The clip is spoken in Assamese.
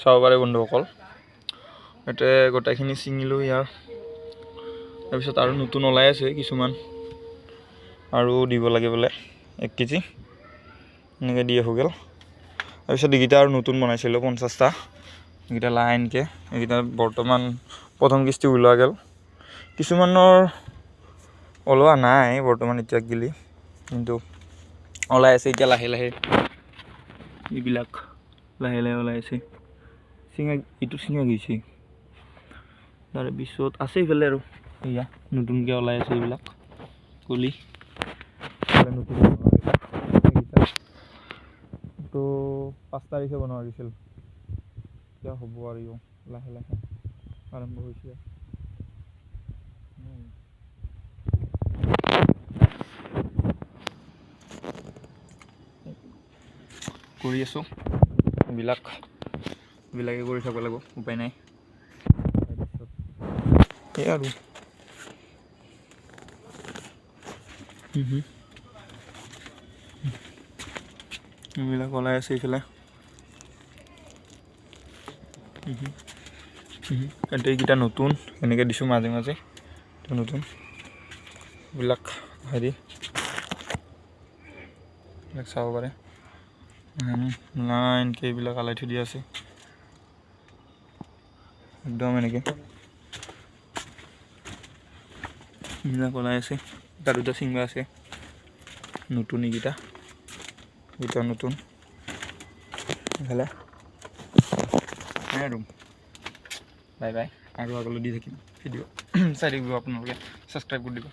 চাব পাৰে বন্ধুসকল। ইয়াতে গোটেইখিনি ছিঙিলোঁ ইয়াৰ। তাৰপিছত আৰু নতুন ওলাই আছে কিছুমান, আৰু দিব লাগে বোলে 1 কেজি এনেকৈ দি হৈ গ'ল। তাৰপিছত এইকেইটা আৰু নতুন বনাইছিলোঁ 50টা, এইকেইটা লাইনকৈ। এইকেইটা বৰ্তমান প্ৰথম কিস্তি ওলোৱা গ'ল, কিছুমানৰ ওলোৱা নাই বৰ্তমান এতিয়া গিলি, কিন্তু ওলাই আছে এতিয়া লাহে লাহে। এইবিলাক লাহে লাহে ওলাই আছে, এইটো চিঙা গৈছে। তাৰপিছত আছে ইফালে আৰু এয়া নতুনকৈ ওলাই আছে এইবিলাক কলি। তো 5 তাৰিখে বনোৱা গৈছিল, এতিয়া হ'ব আৰু লাহে লাহে আৰম্ভ হৈছে। কৰি আছোঁ এইবিলাকে কৰি থাকব লাগিব, উপায় নাই। তাৰপিছত আৰু এইবিলাক ওলাই আছে এইফালে। এইকেইটা নতুন এনেকৈ দিছোঁ মাজে মাজে, নতুন এইবিলাক হেৰি এইবিলাক চাব পাৰে। লাইনকৈ এইবিলাক আলাই থৈ দিয়া আছে একদম এনেকৈ। এইবিলাক ওলাই আছে, এটা দুটা চিঙবা আছে নতুন। এইকেইটা নতুন এইফালে আৰু বাই বাই। আৰু আগলৈ দি থাকিম ভিডিঅ' চাই থাকিব আপোনালোকে, ছাবস্ক্ৰাইব কৰি দিব।